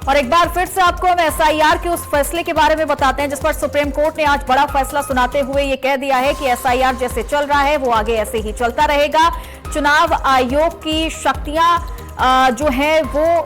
और एक बार फिर से आपको हम एसआईआर के उस फैसले के बारे में बताते हैं जिस पर सुप्रीम कोर्ट ने आज बड़ा फैसला सुनाते हुए ये कह दिया है कि एसआईआर जैसे चल रहा है वो आगे ऐसे ही चलता रहेगा। चुनाव आयोग की शक्तियां जो है वो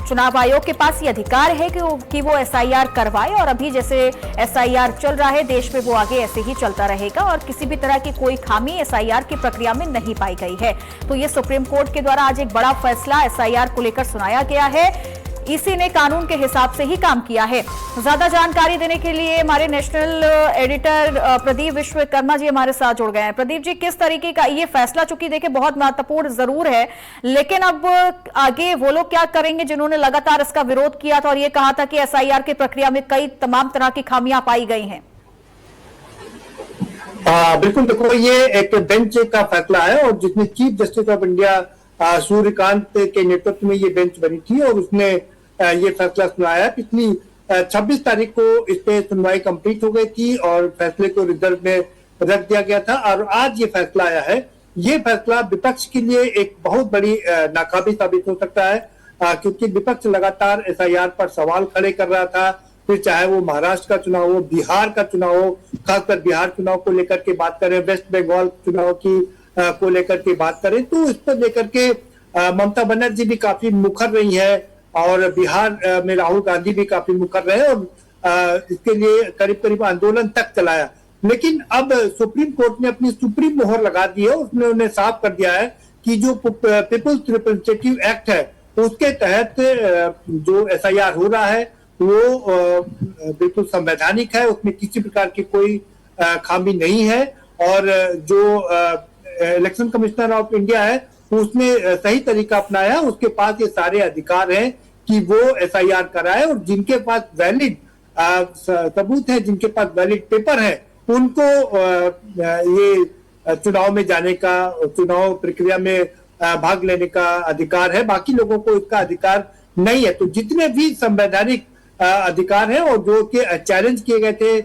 चुनाव आयोग के पास ये अधिकार है कि वो एसआईआर करवाए और अभी जैसे एसआईआर चल रहा है देश में वो आगे ऐसे ही चलता रहेगा और किसी भी तरह की कोई खामी एसआईआर की प्रक्रिया में नहीं पाई गई है। तो ये सुप्रीम कोर्ट के द्वारा आज एक बड़ा फैसला एसआईआर को लेकर सुनाया गया है। ईसी ने कानून के हिसाब से ही काम किया है। ज्यादा जानकारी देने के लिए हमारे नेशनल एडिटर प्रदीप विश्वकर्मा जी हमारे साथ जुड़ गए हैं। प्रदीप जी, किस तरीके का ये फैसला, चूंकि देखिए बहुत महत्वपूर्ण जरूर है, लेकिन अब आगे वो लोग क्या करेंगे जिन्होंने लगातार इसका विरोध किया था और ये कहा था कि एसआईआर की प्रक्रिया में कई तमाम तरह की खामियां पाई गई हैं? बिल्कुल, देखो ये एक बेंच का फैसला है और जिसमें chief justice of India Suryakant के नेतृत्व में ये बेंच बनी थी और उसने ये फैसला सुनाया। पिछली 26 तारीख को इस पे सुनवाई कंप्लीट हो गई थी और फैसले को रिजर्व में रख दिया गया था और आज ये फैसला आया है। ये फैसला विपक्ष के लिए एक बहुत बड़ी नाकामी साबित हो सकता है क्योंकि विपक्ष लगातार एसआईआर पर सवाल खड़े कर रहा था। फिर चाहे वो महाराष्ट्र का चुनाव हो, बिहार का चुनाव हो, खासकर बिहार चुनाव को लेकर के बात करें, वेस्ट बंगाल चुनाव की को लेकर के बात करें, तो इस पर लेकर के ममता बनर्जी भी काफी मुखर रही है और बिहार में राहुल गांधी भी काफी मुखर रहे और इसके लिए करीब करीब आंदोलन तक चलाया। लेकिन अब सुप्रीम कोर्ट ने अपनी सुप्रीम मोहर लगा दी है। उसने उन्हें साफ कर दिया है कि जो पीपुल्स रिप्रेजेंटेटिव एक्ट है उसके तहत जो एसआईआर हो रहा है वो बिल्कुल संवैधानिक है, उसमें किसी प्रकार की कोई खामी नहीं है और जो इलेक्शन कमिश्नर ऑफ इंडिया है उसने सही तरीका अपनाया। उसके पास ये सारे अधिकार हैं कि वो एसआईआर कराए और जिनके पास वैलिड सबूत है, जिनके पास वैलिड पेपर है, उनको ये चुनाव में जाने का, चुनाव प्रक्रिया में भाग लेने का अधिकार है। बाकी लोगों को इसका अधिकार नहीं है। तो जितने भी संवैधानिक अधिकार हैं और जो कि चैलेंज किए गए थे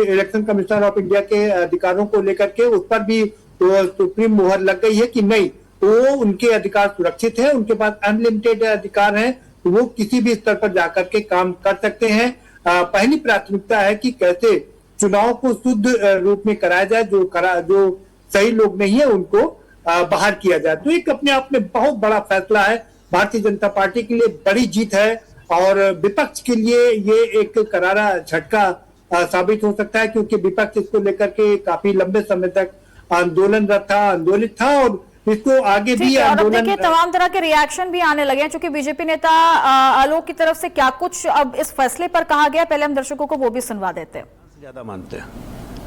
इलेक्शन कमिश्नर ऑफ इंडिया के अधिकारों को लेकर के, उस पर भी तो सुप्रीम मोहर लग गई है कि नहीं, वो उनके अधिकार सुरक्षित है, उनके पास अनलिमिटेड अधिकार है, वो किसी भी स्तर पर जाकर के काम कर सकते हैं। पहली प्राथमिकता है कि कैसे चुनाव को शुद्ध रूप में कराया जाए, जो सही लोग नहीं है उनको बाहर किया जाए। तो एक अपने आप में बहुत बड़ा फैसला है, भारतीय जनता पार्टी के लिए बड़ी जीत है और विपक्ष के लिए ये एक करारा झटका साबित हो सकता है क्योंकि विपक्ष इसको लेकर के काफी लंबे समय तक आंदोलित था और इसको आगे भी आंदोलन। देखिए तमाम तरह के रिएक्शन भी आने लगे हैं क्योंकि बीजेपी नेता आलोक की तरफ से क्या कुछ अब इस फैसले पर कहा गया, पहले हम दर्शकों को वो भी सुनवा देते हैं। ज्यादा मानते हैं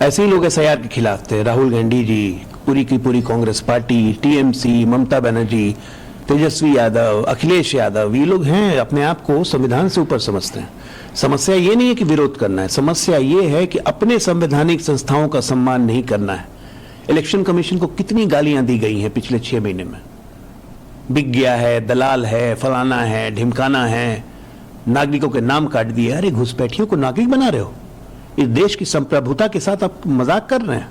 ऐसे ही लोग एसआईआर के खिलाफ थे, राहुल गांधी जी, पूरी की पूरी कांग्रेस पार्टी, टीएमसी, ममता बनर्जी, तेजस्वी यादव, अखिलेश यादव, ये लोग हैं अपने आप को संविधान से ऊपर समझते हैं। समस्या ये नहीं है कि विरोध करना है, समस्या ये है कि अपने संवैधानिक संस्थाओं का सम्मान नहीं करना है। इलेक्शन कमीशन को कितनी गालियां दी गई हैं पिछले 6 महीने में, बिक गया है, दलाल है, फलाना है, ढिमकाना है, नागरिकों के नाम काट दिए। अरे घुसपैठियों को नागरिक बना रहे हो, इस देश की संप्रभुता के साथ आप मजाक कर रहे हैं।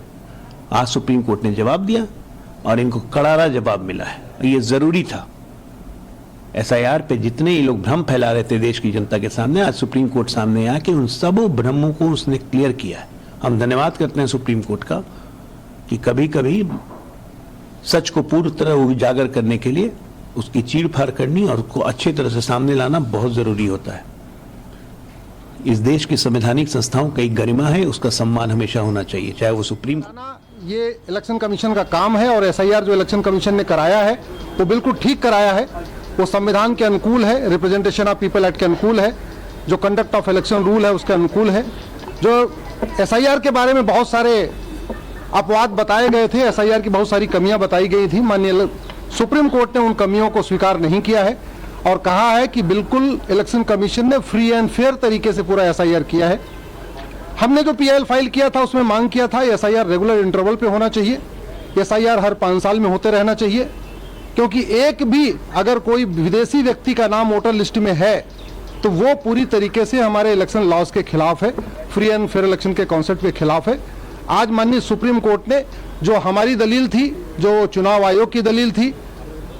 आज सुप्रीम कोर्ट ने जवाब दिया और इनको करारा जवाब मिला है, ये जरूरी था। एसआईआर पे जितने ये लोग भ्रम फैला रहे थे देश की जनता के सामने, आज सुप्रीम कोर्ट सामने आके उन सब भ्रमों को उसने क्लियर किया है। हम धन्यवाद करते हैं सुप्रीम कोर्ट का कि कभी कभी सच को पूरी तरह उजागर करने के लिए उसकी चीड़-फाड़ करनी और उसको अच्छी तरह से सामने लाना बहुत जरूरी होता है। इस देश की संवैधानिक संस्थाओं का एक गरिमा है, उसका सम्मान हमेशा होना चाहिए, चाहे वो सुप्रीम। ये इलेक्शन कमीशन का काम है और एसआईआर जो इलेक्शन कमीशन ने कराया है वो बिल्कुल ठीक कराया है, वो संविधान के अनुकूल है, रिप्रेजेंटेशन ऑफ पीपल एक्ट के अनुकूल है, जो कंडक्ट ऑफ इलेक्शन रूल है उसके अनुकूल है। जो एसआईआर के बारे में बहुत सारे अपवाद बताए गए थे, एसआईआर की बहुत सारी कमियां बताई गई थी, माननीय सुप्रीम कोर्ट ने उन कमियों को स्वीकार नहीं किया है और कहा है कि बिल्कुल इलेक्शन कमीशन ने फ्री एंड फेयर तरीके से पूरा एसआईआर किया है। हमने जो पीआईएल फाइल किया था उसमें मांग किया था एसआईआर रेगुलर इंटरवल पे होना चाहिए, एसआईआर हर 5 साल में होते रहना चाहिए, क्योंकि एक भी अगर कोई विदेशी व्यक्ति का नाम वोटर लिस्ट में है तो वो पूरी तरीके से हमारे इलेक्शन लॉज के खिलाफ है, फ्री एंड फेयर इलेक्शन के कॉन्सेप्ट के खिलाफ है। आज माननीय सुप्रीम कोर्ट ने जो हमारी दलील थी, जो चुनाव आयोग की दलील थी,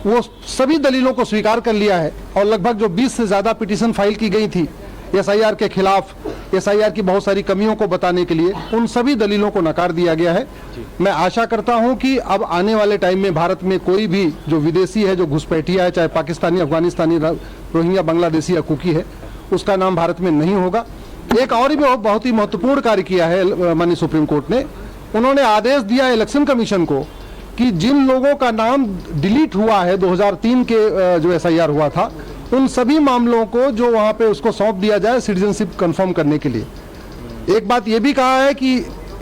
वो सभी दलीलों को स्वीकार कर लिया है और लगभग जो 20 से ज़्यादा पिटीशन फाइल की गई थी एसआईआर के खिलाफ, एसआईआर की बहुत सारी कमियों को बताने के लिए, उन सभी दलीलों को नकार दिया गया है। मैं आशा करता हूं कि अब आने वाले टाइम में भारत में कोई भी जो विदेशी है, जो घुसपैठिया है, चाहे पाकिस्तानी, अफगानिस्तानी, रोहिंग्या, बांग्लादेशी या कुकी है, उसका नाम भारत में नहीं होगा। एक और भी बहुत ही महत्वपूर्ण कार्य किया है माननीय सुप्रीम कोर्ट ने। उन्होंने आदेश दिया इलेक्शन कमीशन को कि जिन लोगों का नाम डिलीट हुआ है 2003 के जो एसआईआर हुआ था, उन सभी मामलों को जो वहां पे उसको सौंप दिया जाए सिटीजनशिप कंफर्म करने के लिए। एक बात ये भी कहा है कि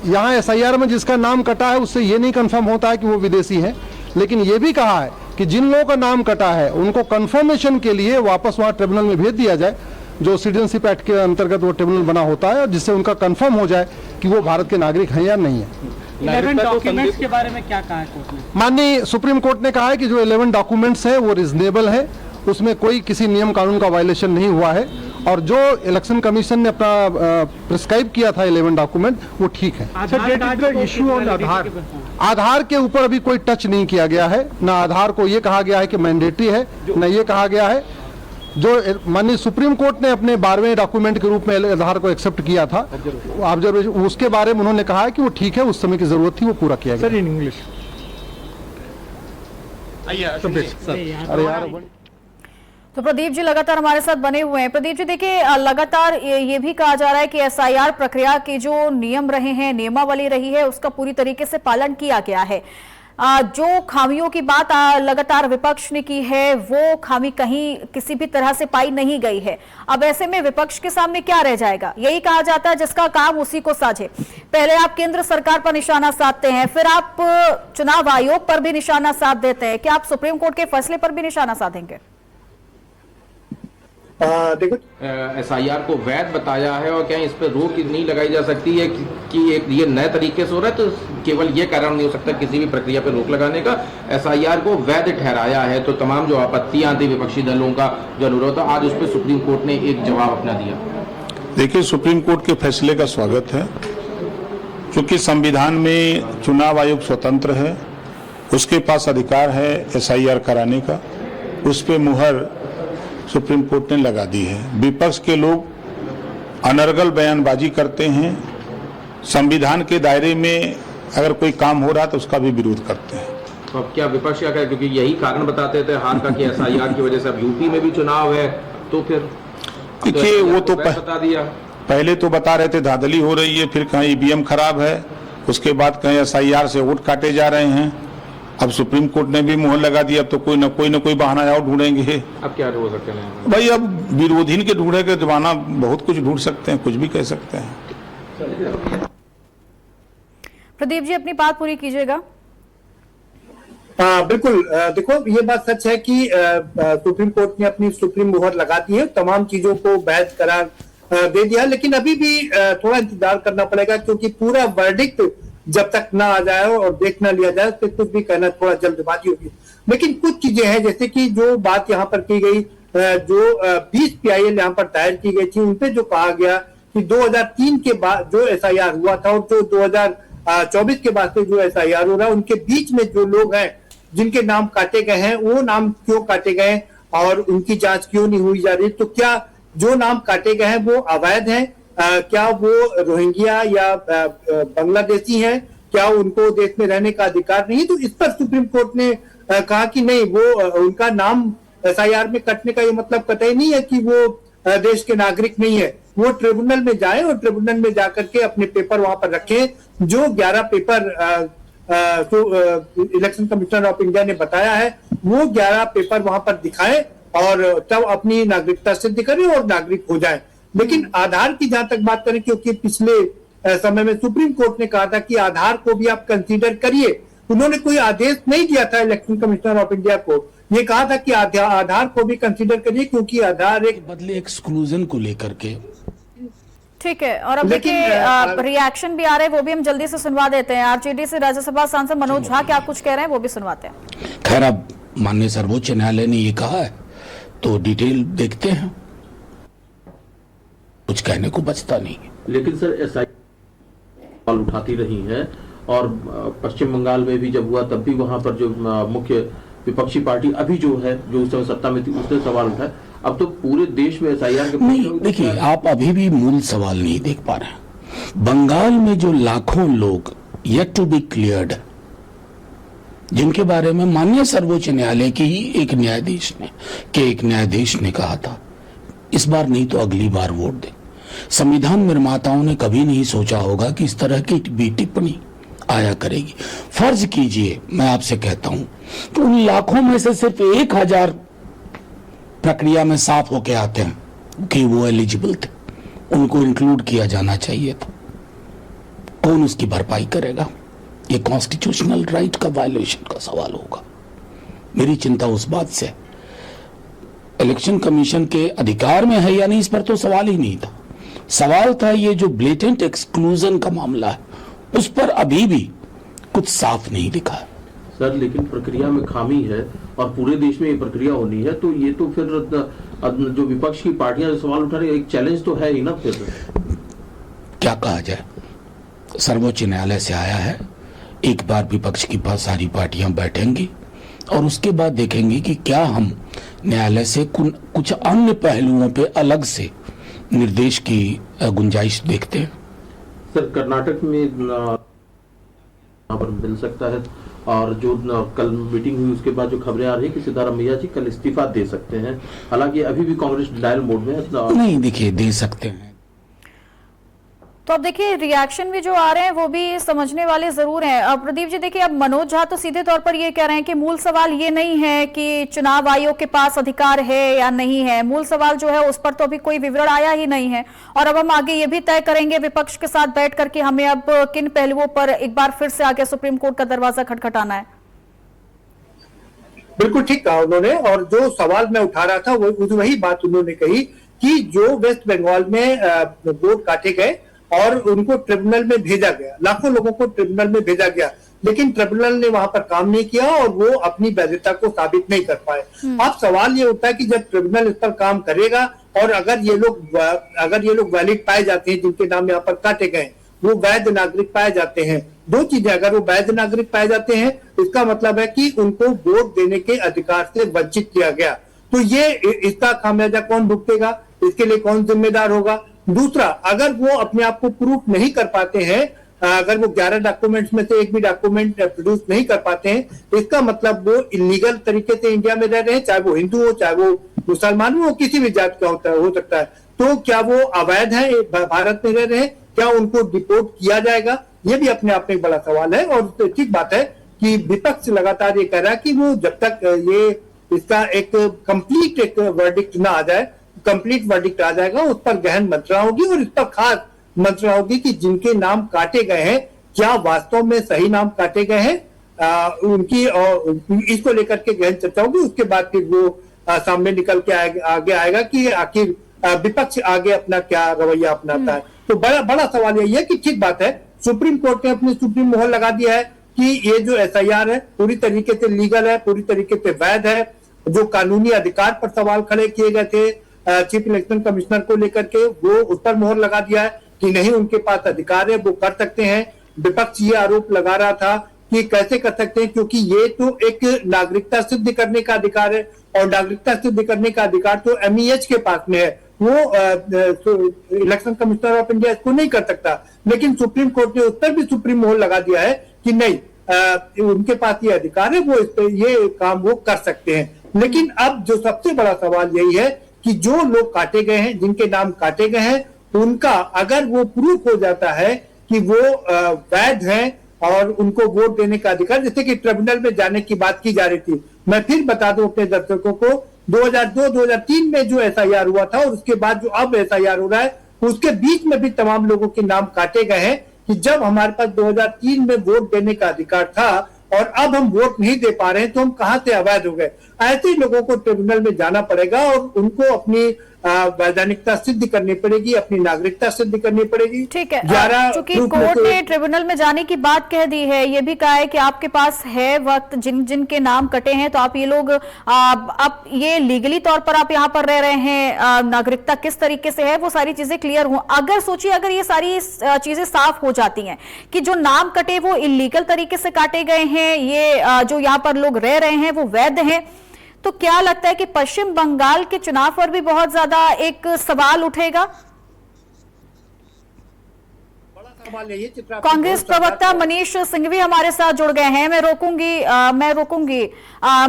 यहाँ एसआईआर में जिसका नाम कटा है उससे ये नहीं कंफर्म होता है कि वो विदेशी हैं, लेकिन ये भी कहा है कि जिन लोगों का नाम कटा है उनको कंफर्मेशन के लिए वापस वहाँ ट्रिब्यूनल में भेज दिया जाए, जो सिटीजनशिप एक्ट के अंतर्गत वो ट्रिब्यूनल बना होता है, जिससे उनका कंफर्म हो जाए कि वो भारत के नागरिक हैं या नहीं है। 11 डॉक्यूमेंट्स के बारे में क्या कहा है कोर्ट ने? माननीय सुप्रीम कोर्ट ने कहा है कि जो 11 डॉक्यूमेंट्स है वो रिजनेबल है, उसमें कोई किसी नियम कानून का वायलेशन नहीं हुआ है, और जो इलेक्शन कमीशन ने अपना प्रिस्क्राइब किया था 11 डॉक्यूमेंट वो ठीक है। इशू ऑन आधार के ऊपर अभी कोई टच नहीं किया गया है, ना आधार को ये कहा गया है कि मैंडेटरी है, न ये कहा गया है। जो माननीय सुप्रीम कोर्ट ने अपने 12वें डॉक्यूमेंट के रूप में आधार को एक्सेप्ट किया था, ऑब्जर्वेशन, उसके बारे में उन्होंने कहा है कि वो ठीक है, उस समय की जरूरत थी, वो पूरा किया गया। सर इन इंग्लिश अरे यार, तो प्रदीप जी लगातार हमारे साथ बने हुए हैं। प्रदीप जी देखिए, लगातार ये भी कहा जा रहा है कि एसआईआर प्रक्रिया के जो नियम रहे हैं, नियमावली रही है, उसका पूरी तरीके से पालन किया गया है। जो खामियों की बात लगातार विपक्ष ने की है, वो खामी कहीं किसी भी तरह से पाई नहीं गई है। अब ऐसे में विपक्ष के सामने क्या रह जाएगा? यही कहा जाता है जिसका काम उसी को साझे। पहले आप केंद्र सरकार पर निशाना साधते हैं, फिर आप चुनाव आयोग पर भी निशाना साध देते हैं। क्या आप सुप्रीम कोर्ट के फैसले पर भी निशाना साधेंगे? देखो, एसआईआर को वैध बताया है और क्या इस पर रोक नहीं लगाई जा सकती है कि एक ये नए तरीके से हो रहा है, तो केवल ये कारण नहीं हो सकता किसी भी प्रक्रिया पर रोक लगाने का। एसआईआर को वैध ठहराया है, तो तमाम जो आपत्तियां थी विपक्षी दलों का जो अनुरोध था, आज उस पर सुप्रीम कोर्ट ने एक जवाब अपना दिया। देखिए, सुप्रीम कोर्ट के फैसले का स्वागत है, क्योंकि संविधान में चुनाव आयोग स्वतंत्र है, उसके पास अधिकार है एसआईआर कराने का, उस पर मुहर सुप्रीम कोर्ट ने लगा दी है। विपक्ष के लोग अनर्गल बयानबाजी करते हैं, संविधान के दायरे में अगर कोई काम हो रहा है तो उसका भी विरोध करते हैं। तो अब क्या विपक्ष क्या कहे, क्योंकि यही कारण बताते थे हार का कि एसआईआर की वजह से अब यूपी में भी चुनाव है, तो फिर देखिए वो तो बता दिया। पहले तो बता रहे थे धांधली हो रही है, फिर कहीं ईवीएम खराब है, उसके बाद कहीं एसआईआर से वोट काटे जा रहे हैं। अब सुप्रीम कोर्ट ने भी मुहर लगा दिया, अब तो कोई न कोई बहाना और ढूंढेंगे। अब क्या हो सकते हैं भाई, अब विरोधी के ढूंढेंगे जमाना, बहुत कुछ ढूंढ सकते हैं, कुछ भी कह सकते हैं। प्रदीप जी अपनी बात पूरी कीजिएगा। बिल्कुल। देखो, ये बात सच है कि सुप्रीम कोर्ट ने अपनी सुप्रीम मुहर लगा दी है, तमाम चीजों को वैध करार दे दिया, लेकिन अभी भी थोड़ा इंतजार करना पड़ेगा, क्योंकि पूरा वर्डिक्ट जब तक ना आ जाए और देख ना लिया जाए तो कुछ भी कहना थोड़ा जल्दबाजी होगी। लेकिन कुछ चीजें हैं, जैसे कि जो बात यहाँ पर की गई, जो 20 PIL यहाँ पर दायर की गई थी, उनपे जो कहा गया कि 2003 के बाद जो एसआईआर हुआ था और जो 2024 के बाद से जो एसआईआर हो रहा है, उनके बीच में जो लोग हैं जिनके नाम काटे गए हैं, वो नाम क्यों काटे गए और उनकी जांच क्यों नहीं हुई जा रही? तो क्या जो नाम काटे गए हैं वो अवैध हैं? क्या वो रोहिंग्या या बांग्लादेशी हैं? क्या उनको देश में रहने का अधिकार नहीं? तो इस पर सुप्रीम कोर्ट ने कहा कि नहीं, वो उनका नाम एसआईआर में कटने का ये मतलब कतई नहीं है कि वो देश के नागरिक नहीं है। वो ट्रिब्यूनल में जाए और ट्रिब्यूनल में जाकर के अपने पेपर वहां पर रखें। जो 11 paper election commissioner of India ने बताया है, वो 11 पेपर वहां पर दिखाएं और तब अपनी नागरिकता सिद्ध करें और नागरिक हो जाए। लेकिन आधार की जहां तक बात करें, क्योंकि पिछले समय में सुप्रीम कोर्ट ने कहा था कि आधार को भी आप कंसीडर करिए, उन्होंने कोई आदेश नहीं दिया था इलेक्शन कमिश्नर ऑफ इंडिया को, ये कहा था कि आधार को भी कंसीडर करिए, क्योंकि आधार एक बदले एक्सक्लूजन को लेकर के। ठीक है, और अब देखिए रिएक्शन भी आ रहे हैं, वो भी हम जल्दी से सुनवा देते हैं। आरजेडी से राज्यसभा सांसद मनोज झा क्या कुछ कह रहे हैं वो भी सुनवाते हैं। खैर, अब माननीय सर्वोच्च न्यायालय ने ये कहा है तो डिटेल देखते हैं, कुछ कहने को बचता नहीं। लेकिन सर एसआई सवाल उठाती रही हैं और पश्चिम बंगाल में भी जब हुआ तब भी वहां पर जो मुख्य विपक्षी पार्टी अभी जो है, जो उस समय सत्ता में थी, उसने सवाल उठाए। अब तो पूरे देश में एसआईआर के नहीं, देखिए आप अभी भी मूल सवाल नहीं देख पा रहे हैं। बंगाल में जो लाखों लोग येट टू बी क्लियर्ड, जिनके बारे में माननीय सर्वोच्च न्यायालय के ही एक न्यायाधीश ने कहा था इस बार नहीं तो अगली बार वोट दें। संविधान निर्माताओं ने कभी नहीं सोचा होगा कि इस तरह की भी टिप्पणी आया करेगी। फर्ज कीजिए, मैं आपसे कहता हूं कि उन लाखों में से सिर्फ 1000 प्रक्रिया में साफ होके आते हैं कि वो एलिजिबल थे, उनको इंक्लूड किया जाना चाहिए था। कौन उसकी भरपाई करेगा? ये कॉन्स्टिट्यूशनल राइट का वायलेशन का सवाल होगा। मेरी चिंता उस बात से, इलेक्शन कमीशन के अधिकार में है या नहीं, इस पर तो सवाल ही नहीं था। सवाल था ये जो ब्लेटेंट एक्सक्लूजन का मामला है, उस पर अभी भी कुछ साफ नहीं लिखा है। सर, लेकिन प्रक्रिया में खामी है और पूरे देश में ये प्रक्रिया होनी है, तो ये तो फिर जो विपक्ष की पार्टियां जो सवाल उठा रही है, एक चैलेंज तो है ही ना। फिर क्या कहा जाए, सर्वोच्च न्यायालय से आया है, एक बार विपक्ष की सारी पार्टियां बैठेंगी और उसके बाद देखेंगे कि क्या हम न्यायालय से कुछ अन्य पहलुओं पे अलग से निर्देश की गुंजाइश देखते हैं। सर, कर्नाटक में पर मिल सकता है, और जो कल मीटिंग हुई उसके बाद जो खबरें आ रही है कि सिद्धारमैया जी कल इस्तीफा दे सकते हैं। हालांकि अभी भी कांग्रेस डायल मोड में है। नहीं, देखिए दे सकते हैं। तो अब देखिए रिएक्शन भी जो आ रहे हैं वो भी समझने वाले जरूर हैं। अब प्रदीप जी देखिए, अब मनोज झा तो सीधे तौर पर ये कह रहे हैं कि मूल सवाल ये नहीं है कि चुनाव आयोग के पास अधिकार है या नहीं है। मूल सवाल जो है उस पर तो अभी कोई विवरण आया ही नहीं है, और अब हम आगे ये भी तय करेंगे विपक्ष के साथ बैठ करके हमें अब किन पहलुओं पर एक बार फिर से आगे सुप्रीम कोर्ट का दरवाजा खटखटाना है। बिल्कुल ठीक कहा उन्होंने, और जो सवाल मैं उठा रहा था वही बात उन्होंने कही कि जो वेस्ट बंगाल में वोट काटे गए और उनको ट्रिब्यूनल में भेजा गया, लाखों लोगों को ट्रिब्यूनल में भेजा गया, लेकिन ट्रिब्यूनल ने वहां पर काम नहीं किया और वो अपनी वैधता को साबित नहीं कर पाए। अब सवाल ये उठता है कि जब ट्रिब्यूनल इस पर काम करेगा और अगर ये लोग वैलिड पाए जाते हैं, जिनके नाम यहाँ पर काटे गए, वो वैध नागरिक पाए जाते हैं। दो चीजें, अगर वो वैध नागरिक पाए जाते हैं इसका मतलब है कि उनको वोट देने के अधिकार से वंचित किया गया। तो ये इसका खामियाजा कौन भुगतेगा, इसके लिए कौन जिम्मेदार होगा? दूसरा, अगर वो अपने आप को प्रूफ नहीं कर पाते हैं, अगर वो 11 डॉक्यूमेंट्स में से एक भी डॉक्यूमेंट प्रोड्यूस नहीं कर पाते हैं, इसका मतलब वो इलीगल तरीके से इंडिया में रह रहे हैं, चाहे वो हिंदू हो, चाहे वो मुसलमान हो, किसी भी जात का हो सकता है। तो क्या वो अवैध है, भारत में रह रहे हैं, क्या उनको डिपोर्ट किया जाएगा? ये भी अपने आप में एक बड़ा सवाल है। और ठीक बात है कि विपक्ष लगातार ये कह रहा है कि वो जब तक इसका एक कंप्लीट एक वर्डिक्ट ना आ जाए, कंप्लीट वर्डिक्ट आ जाएगा, उस पर गहन मंत्रणा होगी और इस पर खास मंत्रणा होगी कि जिनके नाम काटे गए हैं क्या वास्तव में सही नाम काटे गए हैं, उनकी इसको लेकर के गहन चर्चा होगी। उसके बाद फिर वो सामने निकल के आगे आएगा कि आखिर विपक्ष आगे अपना क्या रवैया अपनाता है। तो बड़ा सवाल यही है कि ठीक बात है, सुप्रीम कोर्ट ने अपनी सुप्रीम मोहर लगा दिया है कि ये जो एसआईआर है पूरी तरीके से लीगल है, पूरी तरीके से वैध है। जो कानूनी अधिकार पर सवाल खड़े किए गए थे चीफ इलेक्शन कमिश्नर को लेकर के, वो उस पर मोहर लगा दिया है कि नहीं, उनके पास अधिकार है, वो कर सकते हैं। विपक्ष ये आरोप लगा रहा था कि कैसे कर सकते हैं, क्योंकि ये तो एक नागरिकता सिद्ध करने का अधिकार है और नागरिकता सिद्ध करने का अधिकार तो एमईएच के पास में है, वो इलेक्शन कमिश्नर ऑफ इंडिया इसको नहीं कर सकता। लेकिन सुप्रीम कोर्ट ने उस पर भी सुप्रीम मोहर लगा दिया है कि नहीं, उनके पास ये अधिकार है, वो इस पे ये काम वो कर सकते हैं। लेकिन अब जो सबसे बड़ा सवाल यही है कि जो लोग काटे गए हैं, जिनके नाम काटे गए हैं, उनका अगर वो प्रूफ हो जाता है कि वो वैध हैं और उनको वोट देने का अधिकार, जैसे कि ट्रिब्यूनल में जाने की बात की जा रही थी। मैं फिर बता दूं अपने दर्शकों को, 2002-2003 में जो एसआईआर हुआ था और उसके बाद जो अब एसआईआर हो रहा है, उसके बीच में भी तमाम लोगों के नाम काटे गए हैं कि जब हमारे पास 2003 में वोट देने का अधिकार था और अब हम वोट नहीं दे पा रहे हैं तो हम कहां से अवैध हो गए। ऐसे लोगों को ट्रिब्यूनल में जाना पड़ेगा और उनको अपनी वैधानिकता सिद्ध करनी पड़ेगी, अपनी नागरिकता सिद्ध करनी पड़ेगी। ठीक है, चूंकि कोर्ट ने ट्रिब्यूनल में जाने की बात कह दी है, ये भी कहा है कि आपके पास है वक्त, जिन के नाम कटे हैं तो आप ये लोग अब ये लीगली तौर पर आप यहाँ पर रह रहे हैं, नागरिकता किस तरीके से है वो सारी चीजें क्लियर हो। अगर सोचिए अगर ये सारी चीजें साफ हो जाती हैं कि जो नाम कटे वो इलीगल तरीके से काटे गए हैं, ये जो यहाँ पर लोग रह रहे हैं वो वैध हैं, तो क्या लगता है कि पश्चिम बंगाल के चुनाव पर भी बहुत ज्यादा एक सवाल उठेगा? कांग्रेस प्रवक्ता मनीष सिंघवी हमारे साथ जुड़ गए हैं। मैं रोकूंगी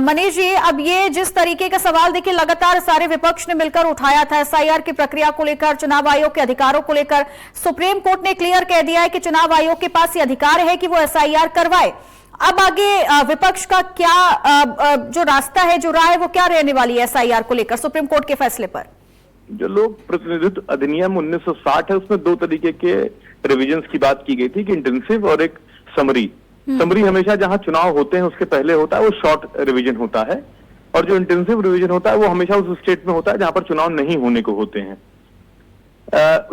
मनीष जी, अब ये जिस तरीके का सवाल देखिए लगातार सारे विपक्ष ने मिलकर उठाया था एसआईआर की प्रक्रिया को लेकर, चुनाव आयोग के अधिकारों को लेकर, सुप्रीम कोर्ट ने क्लियर कह दिया है कि चुनाव आयोग के पास ये अधिकार है कि वो एसआईआर करवाए। अब आगे विपक्ष का क्या जो रास्ता है, जो राह है, वो क्या रहने वाली है एसआईआर को लेकर सुप्रीम कोर्ट के फैसले पर? जो लोक प्रतिनिधित्व अधिनियम 1960 है उसमें दो तरीके के रिविजन्स की बात की गई थी कि इंटेंसिव और एक समरी। समरी हमेशा जहां चुनाव होते हैं उसके पहले होता है, वो शॉर्ट रिवीजन होता है, और जो इंटेंसिव रिवीजन होता है वो हमेशा उस स्टेट में होता है जहां पर चुनाव नहीं होने को होते हैं।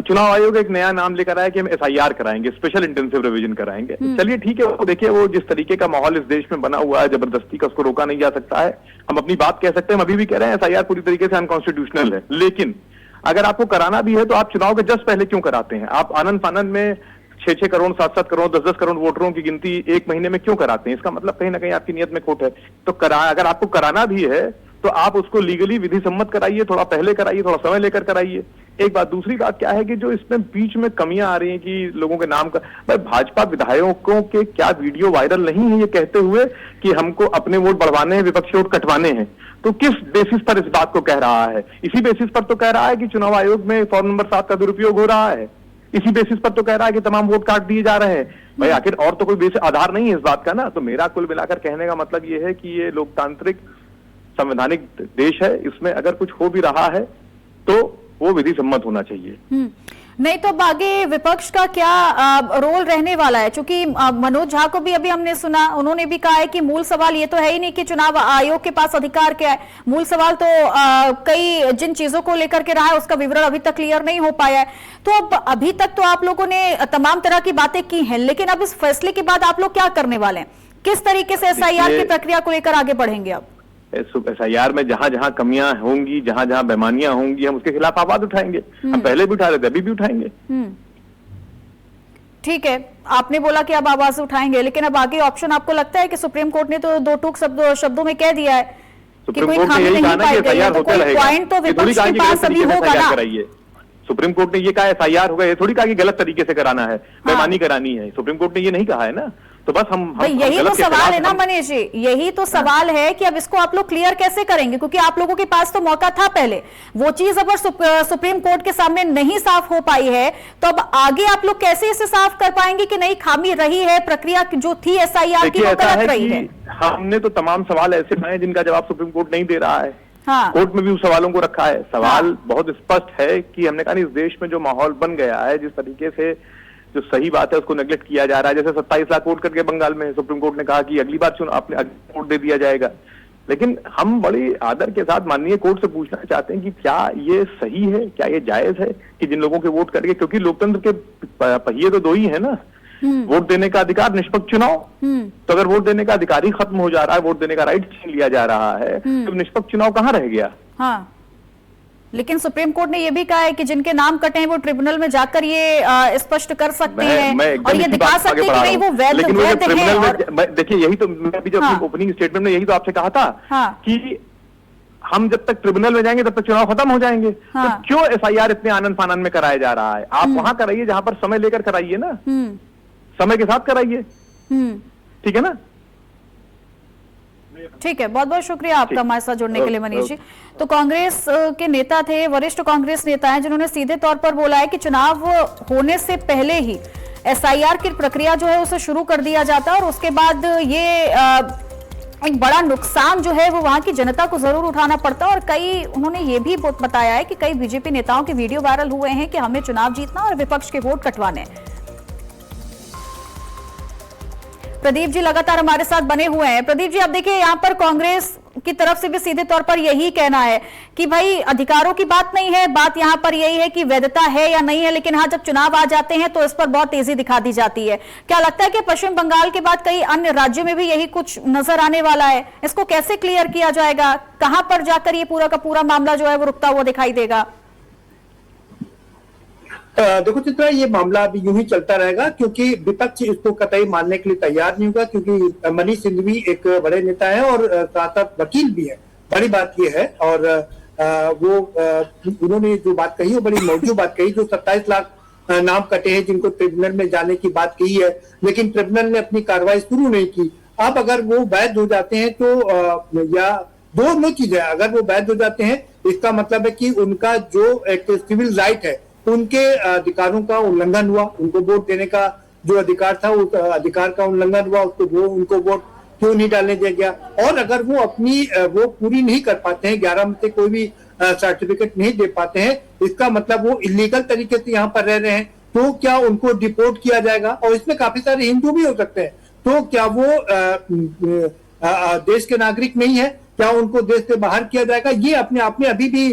चुनाव आयोग एक नया नाम लेकर आया कि हम एसआईआर कराएंगे, स्पेशल इंटेंसिव रिवीजन कराएंगे। चलिए ठीक है, वो देखिए वो जिस तरीके का माहौल इस देश में बना हुआ है, जबरदस्ती का उसको रोका नहीं जा सकता है। हम अपनी बात कह सकते हैं, हम अभी भी कह रहे हैं एसआईआर पूरी तरीके से अनकॉन्स्टिट्यूशनल है, लेकिन अगर आपको कराना भी है तो आप चुनाव के जस्ट पहले क्यों कराते हैं? आप आनंद फानंद में 6-6 करोड़, 7-7 करोड़, 10-10 करोड़ वोटरों की गिनती एक महीने में क्यों कराते हैं? इसका मतलब कहीं ना कहीं आपकी नियत में खोट है। तो अगर आपको कराना भी है तो आप उसको लीगली विधि सम्मत कराइए, थोड़ा पहले कराइए, थोड़ा समय लेकर कराइए। एक बात, दूसरी बात क्या है कि जो इसमें बीच में कमियां आ रही हैं कि लोगों के नाम का, भाई भाजपा विधायकों के क्या वीडियो वायरल नहीं है ये कहते हुए कि हमको अपने वोट बढ़वाने हैं, विपक्षी वोट कटवाने हैं, तो किस बेसिस पर इस बात को कह रहा है? इसी बेसिस पर तो कह रहा है कि चुनाव आयोग में फॉर्म नंबर 7 का दुरुपयोग हो रहा है, इसी बेसिस पर तो कह रहा है कि तमाम वोट काट दिए जा रहे हैं। भाई आखिर और तो कोई बेसिस आधार नहीं है इस बात का ना। तो मेरा कुल मिलाकर कहने का मतलब ये है कि ये लोकतांत्रिक संवैधानिक देश है, इसमें अगर कुछ हो भी रहा है तो वो विधि सम्मत होना चाहिए। नहीं तो अब आगे विपक्ष का क्या रोल रहने वाला है? क्योंकि मनोज झा को भी अभी हमने सुना, उन्होंने भी कहा है कि मूल सवाल ये तो है ही नहीं कि चुनाव आयोग के पास अधिकार क्या है, मूल सवाल तो कई जिन चीजों को लेकर के रहा है उसका विवरण अभी तक क्लियर नहीं हो पाया है। तो अब अभी तक तो आप लोगों ने तमाम तरह की बातें की हैं, लेकिन अब इस फैसले के बाद आप लोग क्या करने वाले हैं? किस तरीके से एसआईआर की प्रक्रिया को लेकर आगे बढ़ेंगे? अब एसआईआर में जहां जहां कमियां होंगी, जहां जहां बेमानियां होंगी, हम उसके खिलाफ आवाज उठाएंगे। हम पहले भी उठा रहे थे, अभी भी उठाएंगे। ठीक है, आपने बोला कि अब आवाज उठाएंगे, लेकिन अब आगे ऑप्शन आपको लगता है कि सुप्रीम कोर्ट ने तो दो टूक शब्दों में कह दिया है कि कोई खामी नहीं पाई गई है, तो कोई पॉइंट तो विपक्ष के पास अभी होगा ना। सुप्रीम कोर्ट ने ये कहा एसआईआर होगा, ये थोड़ी कहा कि गलत तरीके से कराना है, बेईमानी करानी है। सुप्रीम कोर्ट ने ये नहीं कहा है ना। तो बस हम यही तो सवाल है ना मनीष जी, यही तो सवाल है कि अब इसको आप लोग क्लियर कैसे करेंगे? क्योंकि आप लोगों के पास तो मौका था पहले, वो चीज अगर सुप्रीम कोर्ट के सामने नहीं साफ हो पाई है तो अब आगे आप लोग कैसे इसे साफ कर पाएंगे कि नहीं खामी रही है, प्रक्रिया जो थी एसआईआर की वो गलत रही है? हमने तो तमाम सवाल ऐसे बनाए जिनका जवाब सुप्रीम कोर्ट नहीं दे रहा है। हाँ। कोर्ट में भी उस सवालों को रखा है। सवाल बहुत स्पष्ट है कि हमने कहा इस देश में जो माहौल बन गया है, जिस तरीके से जो सही बात है उसको नेग्लेक्ट किया जा रहा है, जैसे 27 लाख वोट करके बंगाल में सुप्रीम कोर्ट ने कहा कि अगली बार चुनाव आपने वोट दे दिया जाएगा। लेकिन हम बड़ी आदर के साथ माननीय कोर्ट से पूछना चाहते हैं कि क्या ये सही है, क्या ये जायज है कि जिन लोगों के वोट करके, क्योंकि लोकतंत्र के पहिए तो दो ही है ना, वोट देने का अधिकार, निष्पक्ष चुनाव। तो अगर वोट देने का अधिकार ही खत्म हो जा रहा है, वोट देने का राइट छीन लिया जा रहा है, तो निष्पक्ष चुनाव कहाँ रह गया? हाँ, लेकिन सुप्रीम कोर्ट ने यह भी कहा है कि जिनके नाम कटे हैं वो ट्रिब्यूनल में जाकर ये स्पष्ट कर सकते हैं और ये दिखा सकते हैं कि नहीं वो वैध है। देखिए यही तो मैं अभी जो अपनी ओपनिंग स्टेटमेंट में यही तो आपसे कहा था कि हम जब तक ट्रिब्यूनल में जाएंगे तब तक चुनाव खत्म हो जाएंगे। तो क्यों एसआईआर इतने आनंद फानंद में कराया जा रहा है? आप वहां कराइए जहां पर समय लेकर कराइए ना, समय के साथ कराइए, ठीक है ना? ठीक है, बहुत बहुत शुक्रिया आपका हमारे साथ जुड़ने के लिए मनीष जी। तो कांग्रेस के नेता थे, वरिष्ठ कांग्रेस नेता हैं, जिन्होंने सीधे तौर पर बोला है कि चुनाव होने से पहले ही एसआईआर की प्रक्रिया जो है उसे शुरू कर दिया जाता है और उसके बाद ये एक बड़ा नुकसान जो है वो वहां की जनता को जरूर उठाना पड़ता है। और कई उन्होंने ये भी बताया है कि कई बीजेपी नेताओं के वीडियो वायरल हुए हैं कि हमें चुनाव जीतना और विपक्ष के वोट कटवाने। प्रदीप जी लगातार हमारे साथ बने हुए हैं। प्रदीप जी, अब देखिए यहाँ पर कांग्रेस की तरफ से भी सीधे तौर पर यही कहना है कि भाई अधिकारों की बात नहीं है, बात यहां पर यही है कि वैधता है या नहीं है, लेकिन हाँ जब चुनाव आ जाते हैं तो इस पर बहुत तेजी दिखा दी जाती है। क्या लगता है कि पश्चिम बंगाल के बाद कई अन्य राज्यों में भी यही कुछ नजर आने वाला है? इसको कैसे क्लियर किया जाएगा? कहां पर जाकर ये पूरा का पूरा मामला जो है वो रुकता हुआ दिखाई देगा? देखो चित्रा, ये मामला अभी यूं ही चलता रहेगा क्योंकि विपक्ष इसको कतई मानने के लिए तैयार नहीं होगा, क्योंकि मनीष सिंघवी एक बड़े नेता है और साथ साथ वकील भी है। बड़ी बात ये है, और उन्होंने जो बात कही वो बड़ी मौजूद बात कही, जो 27 लाख नाम कटे हैं जिनको ट्रिब्यूनल में जाने की बात कही है, लेकिन ट्रिब्यूनल ने अपनी कार्रवाई शुरू नहीं की। अब अगर वो वैध हो जाते हैं तो या दो चीजें, अगर वो वैध हो जाते हैं इसका मतलब है कि उनका जो एक सिविल राइट है, उनके अधिकारों का उल्लंघन हुआ, उनको वोट देने का जो अधिकार था उस अधिकार का उल्लंघन हुआ, उनको वोट क्यों नहीं डालने दिया गया। और अगर वो अपनी वो पूरी नहीं कर पाते हैं, 11 में से कोई भी सर्टिफिकेट नहीं दे पाते हैं, इसका मतलब वो इलीगल तरीके से यहाँ पर रह रहे हैं, तो क्या उनको डिपोर्ट किया जाएगा? और इसमें काफी सारे हिंदू भी हो सकते हैं, तो क्या वो देश के नागरिक नहीं है? क्या उनको देश से बाहर किया जाएगा? ये अपने आप में अभी भी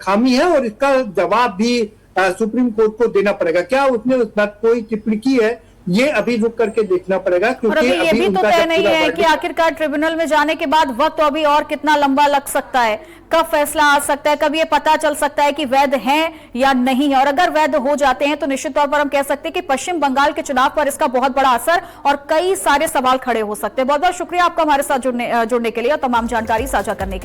खामी है और इसका जवाब भी सुप्रीम कोर्ट को देना पड़ेगा। क्या उसने उस बात कोई टिप्पणी की है, ये अभी रुक करके देखना पड़ेगा, क्योंकि अभी ये भी तो तय नहीं है कि आखिरकार ट्रिब्यूनल में जाने के बाद वक्त तो अभी और कितना लंबा लग सकता है, कब फैसला आ सकता है, कब ये पता चल सकता है कि वैध हैं या नहीं है। और अगर वैध हो जाते हैं तो निश्चित तौर पर हम कह सकते हैं कि पश्चिम बंगाल के चुनाव पर इसका बहुत बड़ा असर और कई सारे सवाल खड़े हो सकते हैं। बहुत बहुत शुक्रिया आपका हमारे साथ जुड़ने के लिए और तमाम जानकारी साझा करने के लिए।